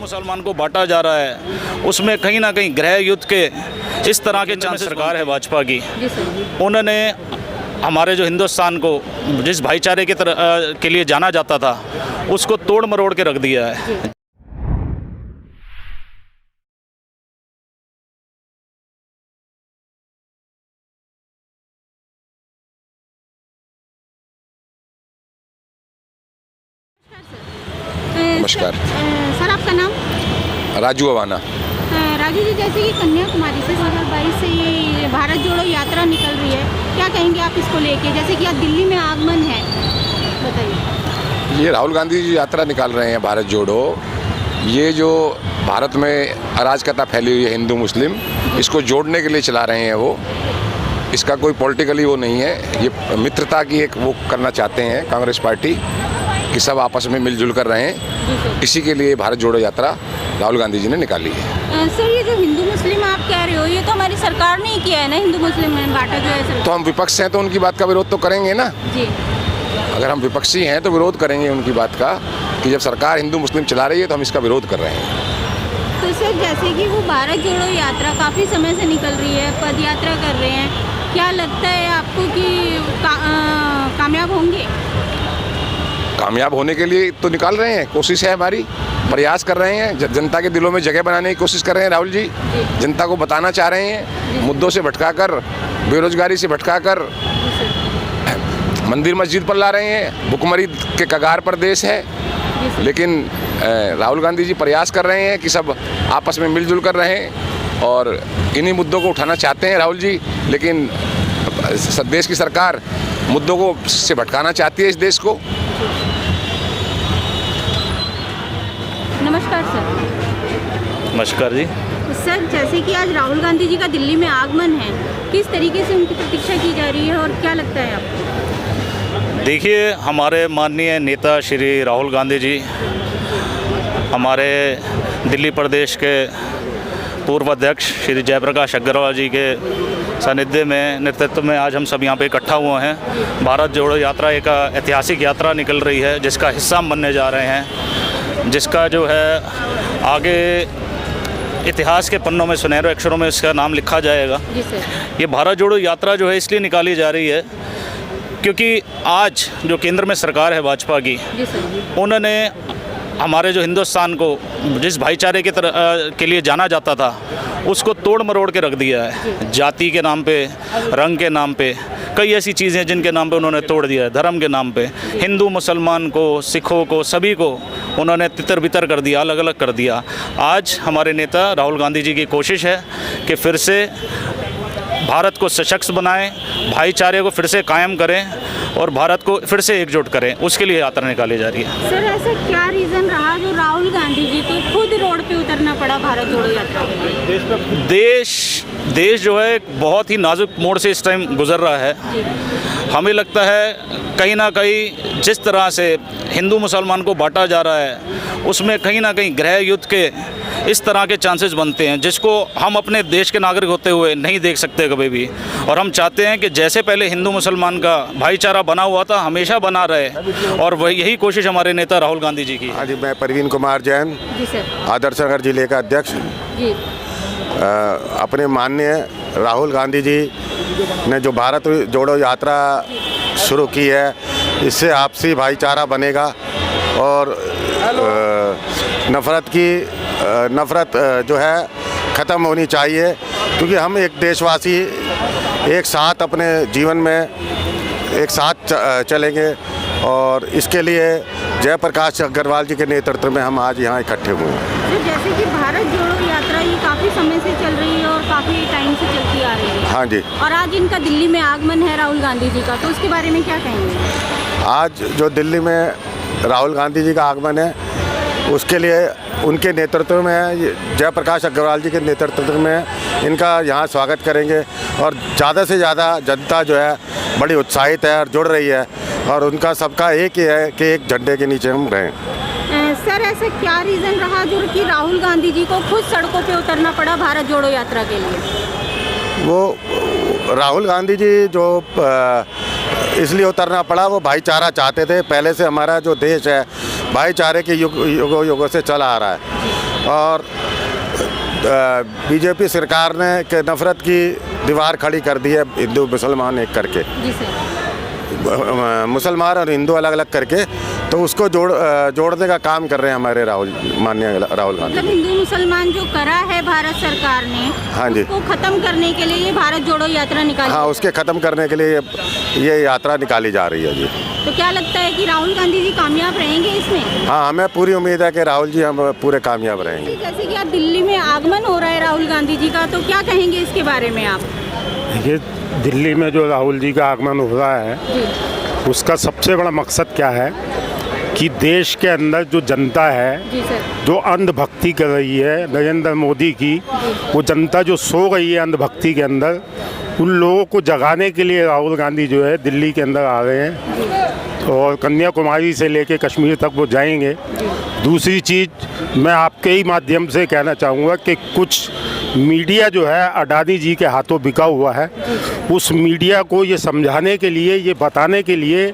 मुसलमान को बांटा जा रहा है, उसमें कहीं ना कहीं गृह युद्ध के इस तरह के चांसेस। सरकार है भाजपा की, उन्होंने हमारे जो हिंदुस्तान को जिस भाईचारे के लिए जाना जाता था उसको तोड़ मरोड़ के रख दिया है। नमस्कार सर, आपका नाम? राजू अवाना। राजू जी, जैसे कि कन्याकुमारी से 2022 से ये भारत जोड़ो यात्रा निकल रही है, क्या कहेंगे आप इसको लेके? जैसे कि आज दिल्ली में आगमन है, बताइए। ये राहुल गांधी जी यात्रा निकाल रहे हैं भारत जोड़ो। ये जो भारत में अराजकता फैली हुई है हिंदू मुस्लिम, इसको जोड़ने के लिए चला रहे हैं वो। इसका कोई पॉलिटिकली वो नहीं है, ये मित्रता की एक वो करना चाहते हैं कांग्रेस पार्टी कि सब आपस में मिलजुल कर रहे हैं। इसी के लिए भारत जोड़ो यात्रा राहुल गांधी जी ने निकाली है। सर, ये जो हिंदू मुस्लिम आप कह रहे हो, ये तो हमारी सरकार ने ही किया है ना, हिंदू मुस्लिम में बांटा जो है सरकार। तो हम विपक्ष हैं तो उनकी बात का विरोध तो करेंगे ना जी। अगर हम विपक्षी हैं तो विरोध करेंगे उनकी बात का कि जब सरकार हिंदू मुस्लिम चला रही है तो हम इसका विरोध कर रहे हैं। तो सर, जैसे कि वो भारत जोड़ो यात्रा काफ़ी समय से निकल रही है, पद यात्रा कर रहे हैं, क्या लगता है आपको कि कामयाब होंगे? कामयाब होने के लिए तो निकाल रहे हैं, कोशिश है हमारी, प्रयास कर रहे हैं, जनता के दिलों में जगह बनाने की कोशिश कर रहे हैं राहुल जी। जनता को बताना चाह रहे हैं, मुद्दों से भटकाकर, बेरोजगारी से भटकाकर मंदिर मस्जिद पर ला रहे हैं। भुखमरी के कगार पर देश है, लेकिन राहुल गांधी जी प्रयास कर रहे हैं कि सब आपस में मिलजुल कर रहें और इन्हीं मुद्दों को उठाना चाहते हैं राहुल जी। लेकिन देश की सरकार मुद्दों को से भटकाना चाहती है इस देश को। नमस्कार सर। नमस्कार जी। सर, जैसे कि आज राहुल गांधी जी का दिल्ली में आगमन है, किस तरीके से उनकी प्रतीक्षा की जा रही है और क्या लगता है आपको? देखिए, हमारे माननीय नेता श्री राहुल गांधी जी हमारे दिल्ली प्रदेश के पूर्व अध्यक्ष श्री जयप्रकाश अग्रवाल जी के सानिध्य में, नेतृत्व में आज हम सब यहाँ पे इकट्ठा हुए हैं। भारत जोड़ो यात्रा एक ऐतिहासिक यात्रा निकल रही है जिसका हिस्सा हम बनने जा रहे हैं, जिसका जो है आगे इतिहास के पन्नों में सुनहरे अक्षरों में इसका नाम लिखा जाएगा। ये भारत जोड़ो यात्रा जो है इसलिए निकाली जा रही है क्योंकि आज जो केंद्र में सरकार है भाजपा की, उन्होंने हमारे जो हिंदुस्तान को जिस भाईचारे के लिए जाना जाता था उसको तोड़ मरोड़ के रख दिया है। जाति के नाम पे, रंग के नाम पे, कई ऐसी चीज़ें जिनके नाम पे उन्होंने तोड़ दिया है। धर्म के नाम पे हिंदू मुसलमान को, सिखों को, सभी को उन्होंने तितर बितर कर दिया, अलग अलग कर दिया। आज हमारे नेता राहुल गांधी जी की कोशिश है कि फिर से भारत को सशक्त बनाएं, भाईचारे को फिर से कायम करें और भारत को फिर से एकजुट करें, उसके लिए यात्रा निकाली जा रही है। सर, ऐसा क्या रीज़न रहा जो राहुल गांधी जी को खुद रोड पे उतरना पड़ा भारत जोड़ो यात्रा के लिए? देश जो है बहुत ही नाजुक मोड़ से इस टाइम गुजर रहा है। हमें लगता है कहीं ना कहीं जिस तरह से हिंदू मुसलमान को बांटा जा रहा है उसमें कहीं ना कहीं गृह युद्ध के इस तरह के चांसेस बनते हैं जिसको हम अपने देश के नागरिक होते हुए नहीं देख सकते कभी भी। और हम चाहते हैं कि जैसे पहले हिंदू मुसलमान का भाईचारा बना हुआ था हमेशा बना रहे, और वही यही कोशिश हमारे नेता राहुल गांधी जी की। हाँ जी, मैं परवीन कुमार जैन, आदर्श नगर जिले का अध्यक्ष। अपने माननीय राहुल गांधी जी ने जो भारत जोड़ो यात्रा शुरू की है, इससे आपसी भाईचारा बनेगा और नफ़रत जो है ख़त्म होनी चाहिए, क्योंकि हम एक देशवासी एक साथ अपने जीवन में एक साथ चलेंगे। और इसके लिए जयप्रकाश अग्रवाल जी के नेतृत्व में हम आज यहाँ इकट्ठे हुए हैं। जैसे कि भारत जोड़ो यात्रा ये काफ़ी समय से चल रही है और काफ़ी टाइम से चलती आ रही है। हाँ जी। और आज इनका दिल्ली में आगमन है राहुल गांधी जी का, तो उसके बारे में क्या कहेंगे? आज जो दिल्ली में राहुल गांधी जी का आगमन है उसके लिए उनके नेतृत्व में, जयप्रकाश अग्रवाल जी के नेतृत्व में इनका यहाँ स्वागत करेंगे। और ज़्यादा से ज़्यादा जनता जो है बड़ी उत्साहित है और जुड़ रही है, और उनका सबका एक ही है कि एक झंडे के नीचे हम रहें। सर, ऐसा क्या रीज़न रहा जो कि राहुल गांधी जी को खुद सड़कों पे उतरना पड़ा भारत जोड़ो यात्रा के लिए? वो राहुल गांधी जी जो इसलिए उतरना पड़ा, वो भाईचारा चाहते थे। पहले से हमारा जो देश है भाईचारे के युगों से चला आ रहा है, और बीजेपी सरकार ने के नफ़रत की दीवार खड़ी कर दी है, हिंदू मुसलमान एक करके, जी सर। मुसलमान और हिंदू अलग अलग करके, तो उसको जोड़ने का काम कर रहे हैं हमारे माननीय राहुल गांधी। मतलब हिंदू मुसलमान जो करा है भारत सरकार ने, हाँ जी, उसको खत्म करने के लिए ये भारत जोड़ो यात्रा निकाली। हाँ, उसके ख़त्म करने के लिए ये यात्रा निकाली जा रही है जी। तो क्या लगता है कि राहुल गांधी जी कामयाब रहेंगे इसमें? हाँ, हमें पूरी उम्मीद है कि राहुल जी हम पूरे कामयाब रहेंगे। जैसे कि आज दिल्ली में आगमन हो रहा है राहुल गांधी जी का, तो क्या कहेंगे इसके बारे में आप? ये दिल्ली में जो राहुल जी का आगमन हो रहा है, उसका सबसे बड़ा मकसद क्या है कि देश के अंदर जो जनता है, जी सर, जो अंधभक्ति कर रही है नरेंद्र मोदी की, वो जनता जो सो गई है अंधभक्ति के अंदर, उन लोगों को जगाने के लिए राहुल गांधी जो है दिल्ली के अंदर आ रहे हैं और कन्याकुमारी से लेके कश्मीर तक वो जाएंगे। दूसरी चीज़ मैं आपके ही माध्यम से कहना चाहूँगा कि कुछ मीडिया जो है अडानी जी के हाथों बिका हुआ है, उस मीडिया को ये समझाने के लिए, ये बताने के लिए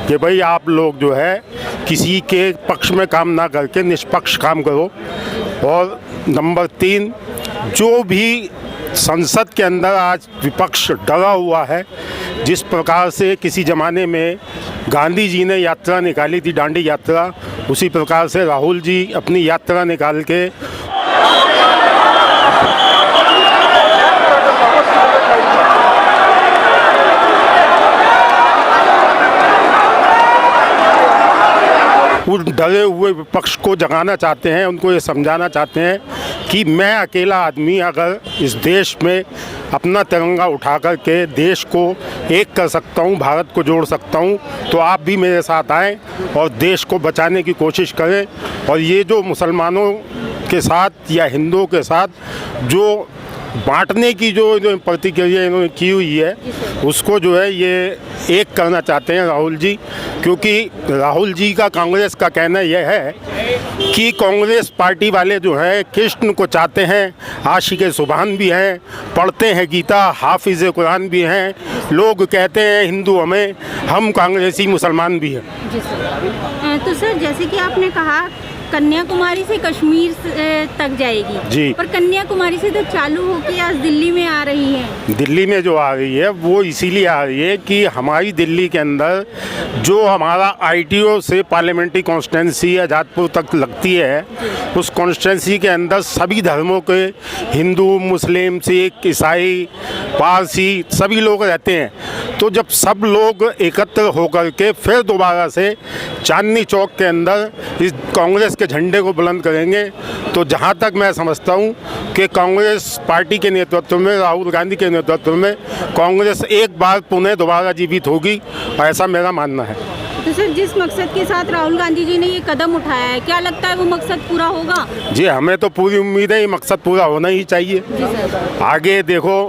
कि भाई आप लोग जो है किसी के पक्ष में काम ना करके निष्पक्ष काम करो। और नंबर 3, जो भी संसद के अंदर आज विपक्ष डरा हुआ है, जिस प्रकार से किसी ज़माने में गांधी जी ने यात्रा निकाली थी, दांडी यात्रा, उसी प्रकार से राहुल जी अपनी यात्रा निकाल के उस डरे हुए विपक्ष को जगाना चाहते हैं, उनको ये समझाना चाहते हैं कि मैं अकेला आदमी अगर इस देश में अपना तिरंगा उठा कर के देश को एक कर सकता हूँ, भारत को जोड़ सकता हूँ, तो आप भी मेरे साथ आएँ और देश को बचाने की कोशिश करें। और ये जो मुसलमानों के साथ या हिंदुओं के साथ जो बांटने की जो प्रतिक्रिया इन्होंने की हुई है, उसको जो है ये एक करना चाहते हैं राहुल जी। क्योंकि राहुल जी का कांग्रेस का कहना यह है कि कांग्रेस पार्टी वाले जो हैं कृष्ण को चाहते हैं, आशिक़े सुभान भी हैं, पढ़ते हैं गीता, हाफिज़ कुरान भी हैं, लोग कहते हैं हिंदू हमें, हम कांग्रेसी मुसलमान भी हैं। जी सर। तो सर जैसे कि आपने कहा कन्याकुमारी से कश्मीर तक जाएगी जी, पर कन्याकुमारी से तो चालू होकर आज दिल्ली में आ रही है। दिल्ली में जो आ रही है वो इसीलिए आ रही है कि हमारी दिल्ली के अंदर जो हमारा ITO से पार्लियामेंट्री कॉन्स्टिट्यूंसी आज़ादपुर तक लगती है, उस कॉन्स्टिट्यूंसी के अंदर सभी धर्मों के, हिंदू, मुस्लिम, सिख, ईसाई, पारसी, सभी लोग रहते हैं। तो जब सब लोग एकत्र होकर के फिर दोबारा से चांदनी चौक के अंदर इस कांग्रेस के झंडे को बुलंद करेंगे, तो जहां तक मैं समझता हूं कि कांग्रेस पार्टी के नेतृत्व में, राहुल गांधी के नेतृत्व में कांग्रेस एक बार पुनः दोबारा जीवित होगी, ऐसा मेरा मानना है। तो सर जिस मकसद के साथ राहुल गांधी जी ने ये कदम उठाया है, क्या लगता है वो मकसद पूरा होगा? जी, हमें तो पूरी उम्मीद है ये मकसद पूरा होना ही चाहिए। आगे देखो,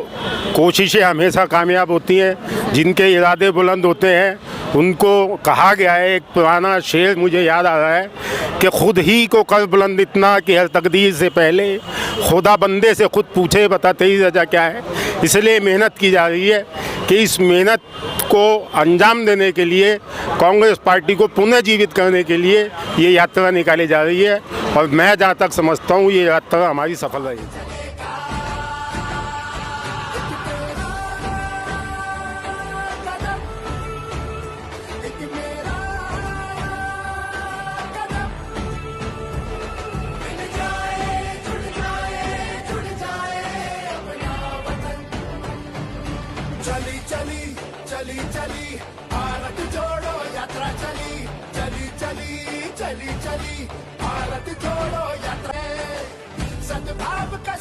कोशिशें हमेशा कामयाब होती हैं, जिनके इरादे बुलंद होते हैं उनको कहा गया है, एक पुराना शेर मुझे याद आ रहा है कि खुद ही को कर बुलंद इतना कि हर तकदीर से पहले खुदा बंदे से खुद पूछे बता तेरी रजा क्या है। इसलिए मेहनत की जा रही है कि इस मेहनत को अंजाम देने के लिए, कांग्रेस पार्टी को पुनः जीवित करने के लिए ये यात्रा निकाली जा रही है। और मैं जहाँ तक समझता हूँ ये यात्रा हमारी सफल रही। चली चली चली चली भारत जोड़ो यात्रा चली चली चली चली चली भारत जोड़ो यात्रा सद्भाव का